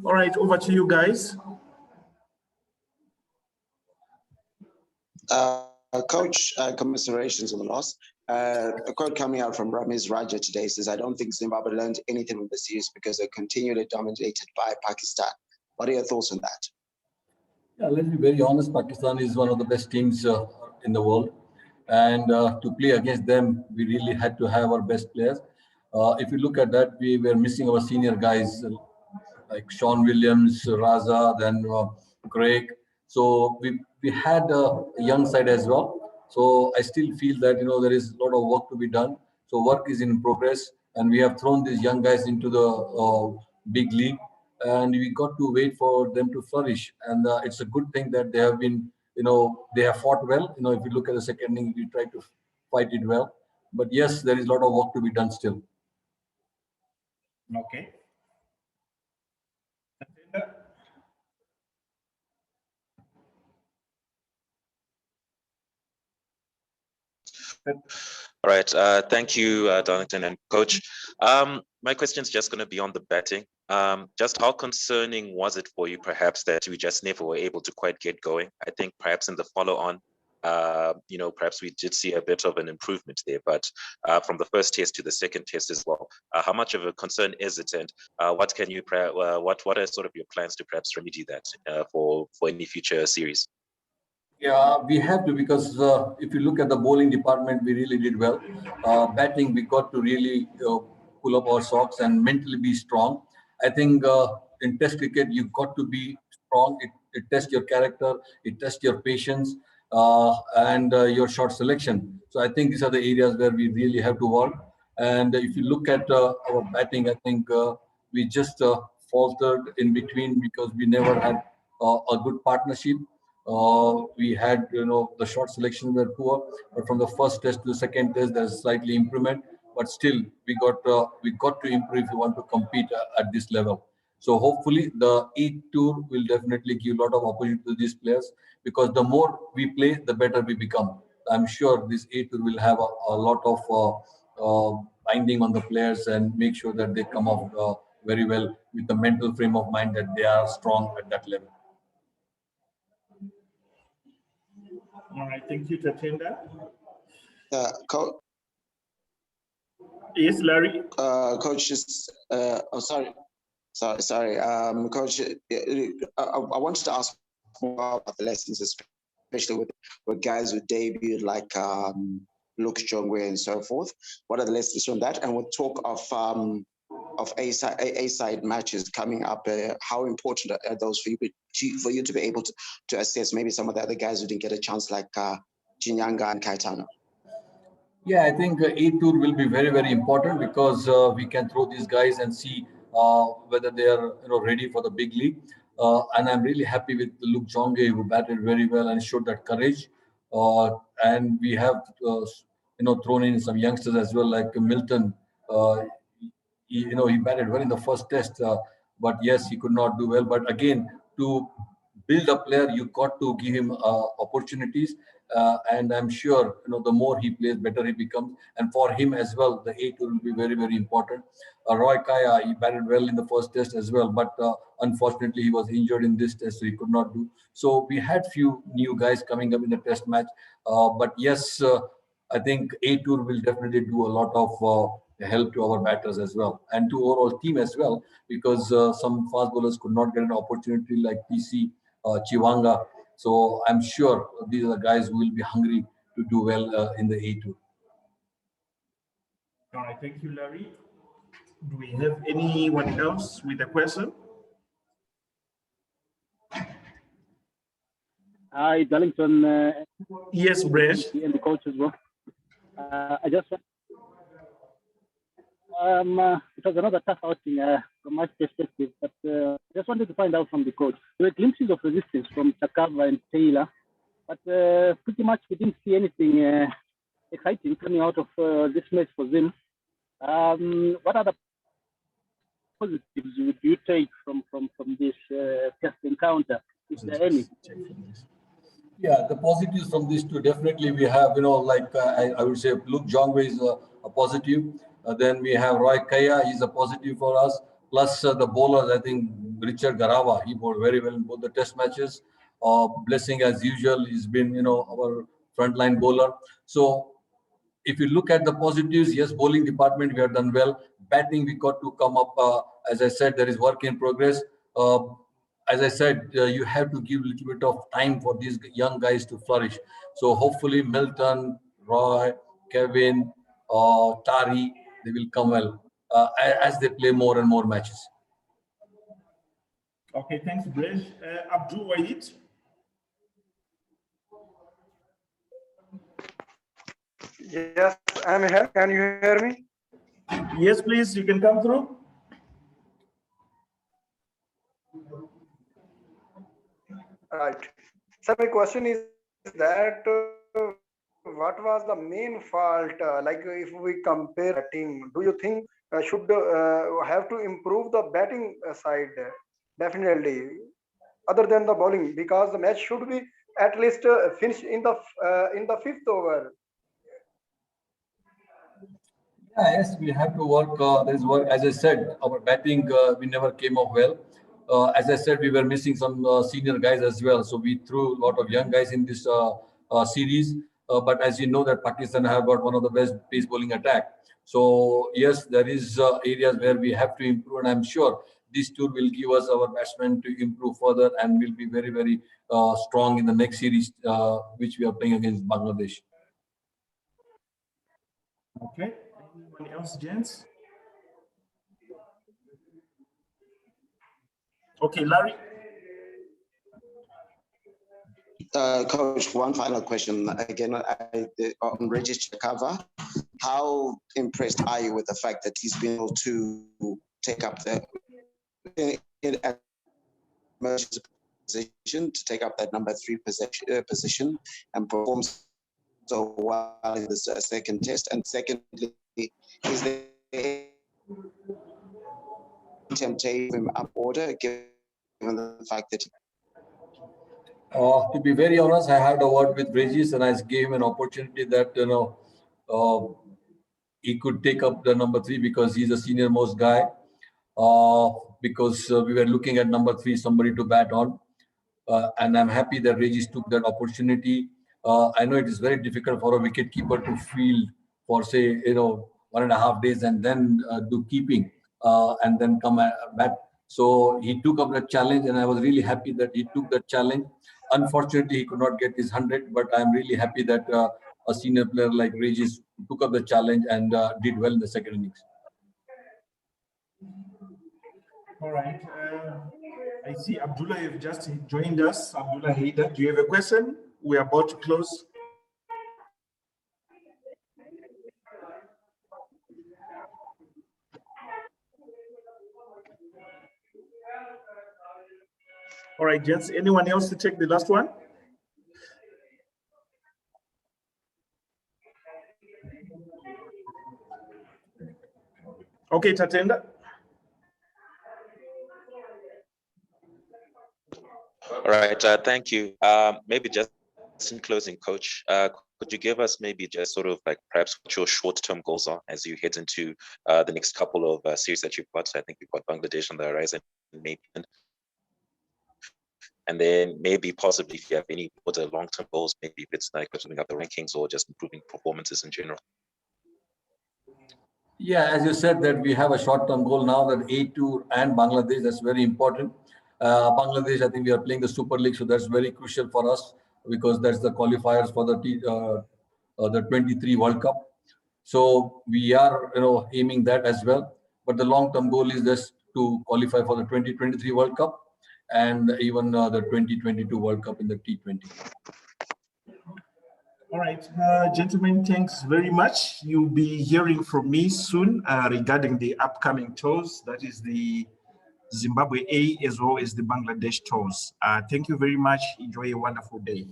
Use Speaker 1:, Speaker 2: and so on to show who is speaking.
Speaker 1: All right, over to you guys.
Speaker 2: Coach, commiserations on the loss. A quote coming out from Ramiz Raja today says, "I don't think Zimbabwe learned anything from the series because they continually dominated by Pakistan." What are your thoughts on that?
Speaker 3: Yeah, let's be very honest. Pakistan is one of the best teams in the world. And to play against them, we really had to have our best players. If you look at that, we were missing our senior guys like Sean Williams, Raza, then Craig. So we had a young side as well. So I still feel that there is a lot of work to be done. So work is in progress, and we have thrown these young guys into the big league, and we got to wait for them to flourish. And it's a good thing that they have been, they have fought well. If you look at the second inning, we tried to fight it well. But yes, there is a lot of work to be done still.
Speaker 1: Okay.
Speaker 4: All right. Thank you, Darlington and Coach. My question is just going to be on the batting. Just how concerning was it for you, perhaps, that we just never were able to quite get going? I think perhaps in the follow-on, perhaps we did see a bit of an improvement there. But from the first test to the second test as well, how much of a concern is it, and what can you what are sort of your plans to perhaps remedy that for any future series?
Speaker 3: Yeah, we have to, because if you look at the bowling department, we really did well. Batting, we got to really pull up our socks and mentally be strong. I think in Test cricket, you got to be strong. It tests your character, it tests your patience, and your shot selection. So I think these are the areas where we really have to work. And if you look at our batting, I think we just faltered in between because we never had a good partnership. We had, the short selection were poor, but from the first test to the second test, there's slightly improvement. But still, we got to improve if we want to compete at this level. So hopefully, the E Tour will definitely give a lot of opportunity to these players, because the more we play, the better we become. I'm sure this E Tour will have a lot of binding on the players and make sure that they come off very well with the mental frame of mind that they are strong at that level.
Speaker 1: All right, thank you, Tatenda.
Speaker 2: Coach.
Speaker 1: Yes, Larry.
Speaker 2: Coach, just sorry. Coach, I wanted to ask more about the lessons, especially with guys who debuted like Luke Jongwe and so forth. What are the lessons from that? And we'll talk of A-side matches coming up. How important are those for you to be able to assess maybe some of the other guys who didn't get a chance, like Chinyanga and Kaitana?
Speaker 3: Yeah, I think A Tour will be very, very important, because we can throw these guys and see whether they are ready for the big league. And I'm really happy with Luke Jonge, who batted very well and showed that courage. And we have thrown in some youngsters as well, like Milton. He batted well in the first test, but yes, he could not do well. But again, to build a player, you got to give him opportunities, and I'm sure the more he plays, better he becomes. And for him as well, the A Tour will be very, very important. Roy Kaya, he batted well in the first test as well, but unfortunately he was injured in this test, so he could not do. So we had few new guys coming up in the test match, but yes, I think A Tour will definitely do a lot of help to our batters as well, and to overall team as well, because some fast bowlers could not get an opportunity, like PC, Chiwanga. So I'm sure these are the guys who will be hungry to do well in the A Tour.
Speaker 1: All right, thank you, Larry. Do we have anyone else with a question?
Speaker 5: Hi, Darlington.
Speaker 1: Yes, Bresh.
Speaker 5: And the coach as well. I just it was another tough outing from my perspective, but I just wanted to find out from the coach. There were glimpses of resistance from Chakava and Taylor, but pretty much we didn't see anything exciting coming out of this match for them. What are the positives would you take from this test encounter, if there are any?
Speaker 3: Yeah, the positives from this too, definitely we have, I would say Luke Jongwe is a positive. Then we have Roy Kaya, he's a positive for us. Plus the bowlers, I think Richard Garawa, he bowled very well in both the test matches. Blessing as usual, he's been, our frontline bowler. So if you look at the positives, yes, bowling department, we have done well. Batting, we got to come up. As I said, there is work in progress. Uh, as I said, you have to give a little bit of time for these young guys to flourish. So hopefully Milton, Roy, Kevin, Tari, they will come well as they play more and more matches.
Speaker 1: Okay, thanks, Brej. Abdul Wahid.
Speaker 6: Yes, I'm here. Can you hear me?
Speaker 1: Yes, please, you can come through.
Speaker 6: Right. So my question is that what was the main fault? Like if we compare batting, do you think should have to improve the batting side? Definitely, other than the bowling, because the match should be at least finished in the fifth over.
Speaker 3: Yeah, yes, we have to work. There's work. As I said, our batting, we never came off well. As I said, we were missing some senior guys as well. So we threw a lot of young guys in this series. But as you know, that Pakistan have got one of the best pace bowling attack. So yes, there is areas where we have to improve, and I'm sure this tour will give us our batsmen to improve further, and will be very, very strong in the next series, which we are playing against Bangladesh.
Speaker 1: Okay. Anyone else, gents? Okay, Larry.
Speaker 2: Coach, one final question. Again, on register cover, how impressed are you with the fact that he's been able to take up the position, to take up that number 3 position and perform so well in the second test? And secondly, is there temptation up order given the fact that
Speaker 3: to be very honest, I had a word with Regis and I gave him an opportunity that he could take up the number 3 because he's a senior most guy. Because we were looking at number 3, somebody to bat on. And I'm happy that Regis took that opportunity. I know it is very difficult for a wicket keeper to field for, say, 1.5 days and then do keeping and then come back. So he took up that challenge, and I was really happy that he took that challenge. Unfortunately, he could not get his 100, but I'm really happy that a senior player like Regis took up the challenge and did well in the second innings.
Speaker 1: All right. I see Abdullah, you've just joined us. Abdullah Haida, do you have a question? We're about to close. All right, gents, anyone else to take the last one? Okay, Tatenda.
Speaker 4: All right, thank you. Maybe just in closing, Coach, could you give us maybe just sort of like perhaps what your short-term goals are as you head into the next couple of series that you've got? So I think you've got Bangladesh on the horizon, maybe, and then maybe possibly if you have any other long-term goals, maybe if it's like putting up the rankings or just improving performances in general.
Speaker 3: Yeah, as you said that we have a short-term goal now, that A Tour and Bangladesh, that's very important. Bangladesh, I think we are playing the Super League, so that's very crucial for us because that's the qualifiers for the 23 World Cup. So we are aiming that as well. But the long-term goal is just to qualify for the 2023 World Cup and even the 2022 World Cup in the T20.
Speaker 1: All right, gentlemen, thanks very much. You'll be hearing from me soon regarding the upcoming tours. That is the Zimbabwe A as well as the Bangladesh tours. Thank you very much. Enjoy a wonderful day.